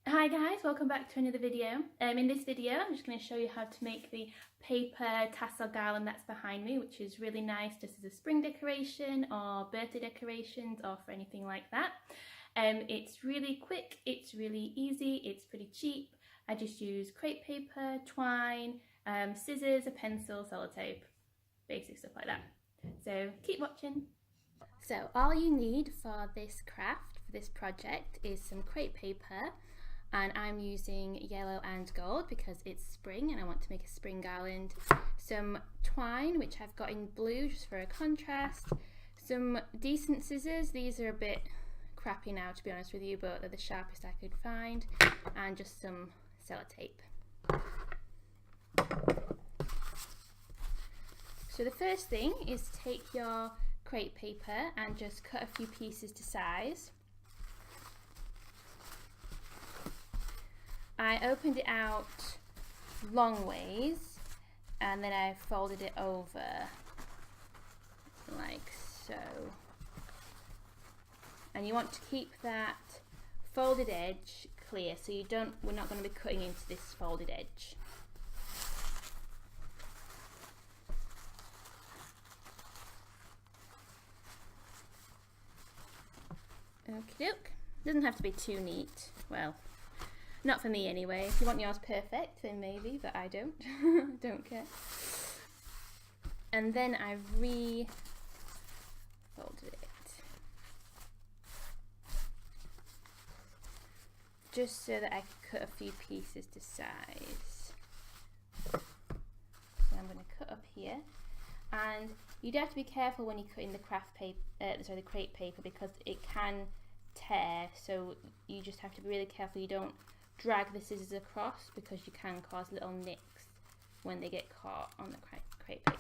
Hi guys, welcome back to another video. In this video I'm just going to show you how to make the paper tassel garland that's behind me, which is really nice just as a spring decoration or birthday decorations or for anything like that. It's really quick, it's really easy, it's pretty cheap. I just use crepe paper, twine, scissors, a pencil, sellotape, basic stuff like that. So keep watching. So all you need for this craft, for this project, is some crepe paper. And I'm using yellow and gold because it's spring and I want to make a spring garland. Some twine, which I've got in blue just for a contrast. Some decent scissors, these are a bit crappy now to be honest with you, but they're the sharpest I could find. And just some sellotape. So the first thing is to take your crepe paper and just cut a few pieces to size. I opened it out long ways and then I folded it over like so. And you want to keep that folded edge clear so we're not going to be cutting into this folded edge. Okie doke. Doesn't have to be too neat. Well, not for me anyway. If you want yours perfect, then maybe, but I don't. Don't care. And then I re-folded it. Just so that I can cut a few pieces to size. So I'm going to cut up here. And you'd have to be careful when you're cutting the the crepe paper because it can tear, so you just have to be really careful you don't drag the scissors across because you can cause little nicks when they get caught on the crepe paper.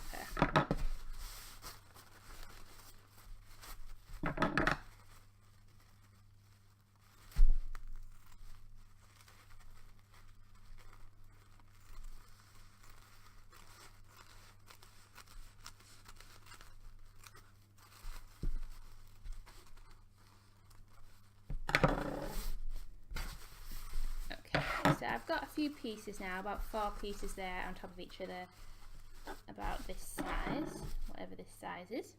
So I've got a few pieces now, about 4 pieces there on top of each other, about this size, whatever this size is.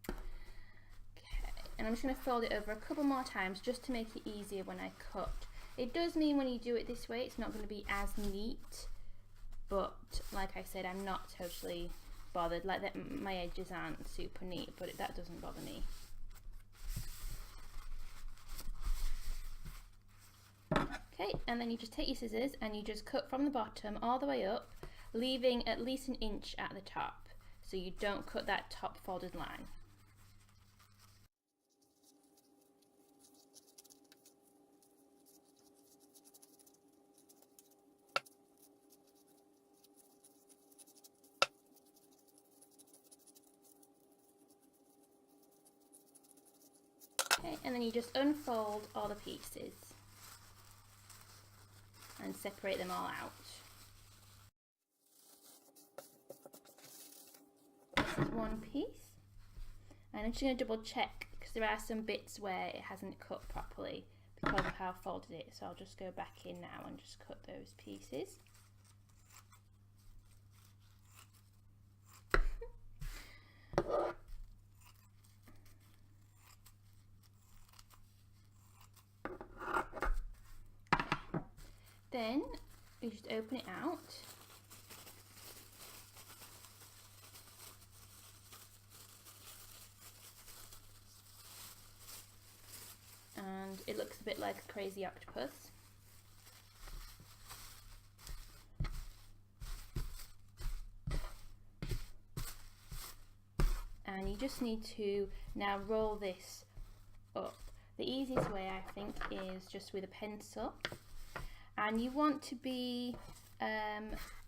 Okay, and I'm just going to fold it over a couple more times just to make it easier when I cut. It does mean when you do it this way it's not going to be as neat, but like I said, I'm not totally bothered. Like that, my edges aren't super neat, but that doesn't bother me. Okay, and then you just take your scissors and you just cut from the bottom all the way up, leaving at least an inch at the top, so you don't cut that top folded line. Okay, and then you just unfold all the pieces and separate them all out. This is one piece, and I'm just going to double check because there are some bits where it hasn't cut properly because of how I folded it, so I'll just go back in now and just cut those pieces. Then you just open it out and it looks a bit like a crazy octopus. And you just need to now roll this up. The easiest way I think is just with a pencil. And you want to be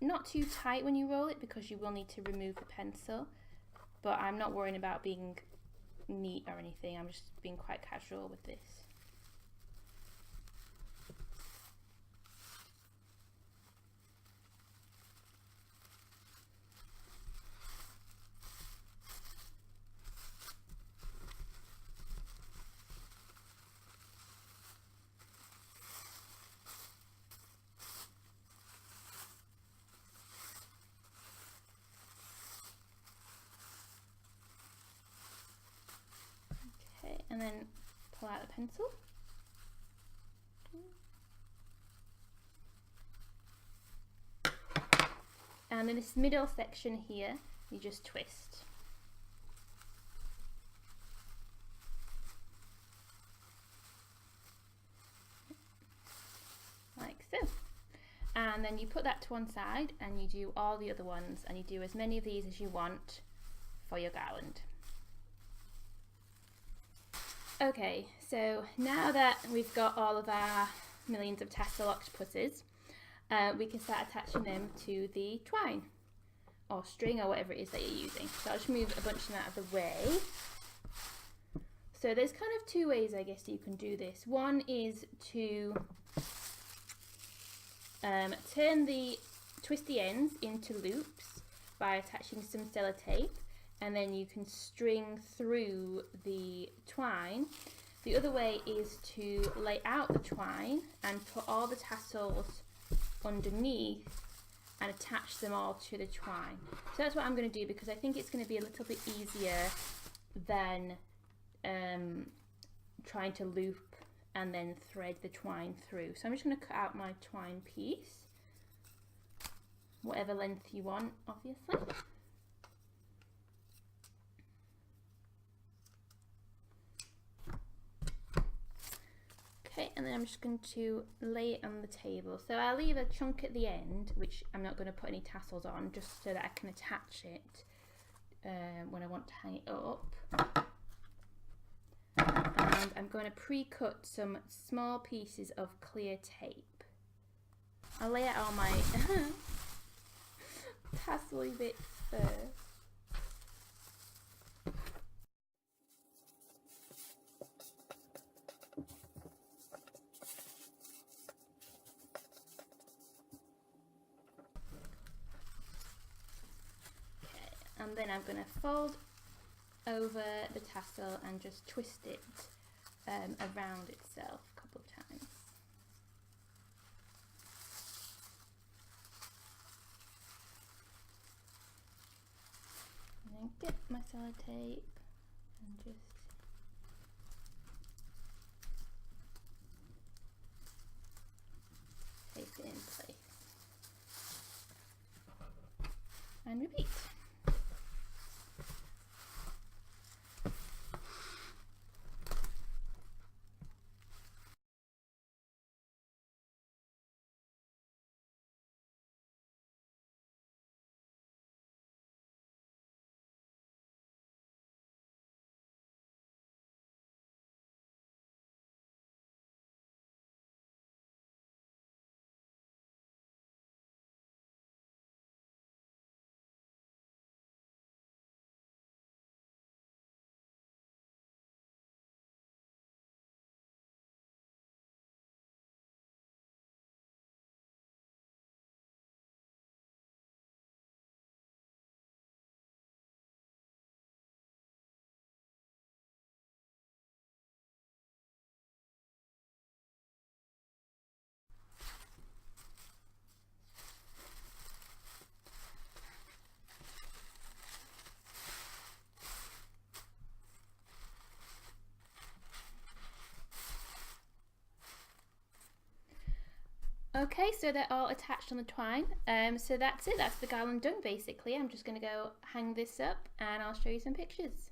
not too tight when you roll it because you will need to remove the pencil, but I'm not worrying about being neat or anything. I'm just being quite casual with this. and then pull out the pencil. And in this middle section here, you just twist. Like so. And then you put that to one side and you do all the other ones, and you do as many of these as you want for your garland. Okay, so now that we've got all of our millions of tassel octopuses, we can start attaching them to the twine or string or whatever it is that you're using. So I'll just move a bunch of them out of the way. So there's kind of two ways, I guess, you can do this. One is to twist the ends into loops by attaching some sellotape, and then you can string through the twine. The other way is to lay out the twine and put all the tassels underneath and attach them all to the twine. So that's what I'm going to do, because I think it's going to be a little bit easier than trying to loop and then thread the twine through. So I'm just going to cut out my twine piece, whatever length you want, obviously. Okay, and then I'm just going to lay it on the table. So I'll leave a chunk at the end, which I'm not going to put any tassels on, just so that I can attach it when I want to hang it up. And I'm going to pre-cut some small pieces of clear tape. I'll lay out all my tassel-y bits first. And then I'm going to fold over the tassel and just twist it around itself a couple of times. And then get my sellotape and just tape it in place. And repeat. Okay, so they're all attached on the twine. So that's it, that's the garland done basically. I'm just going to go hang this up and I'll show you some pictures.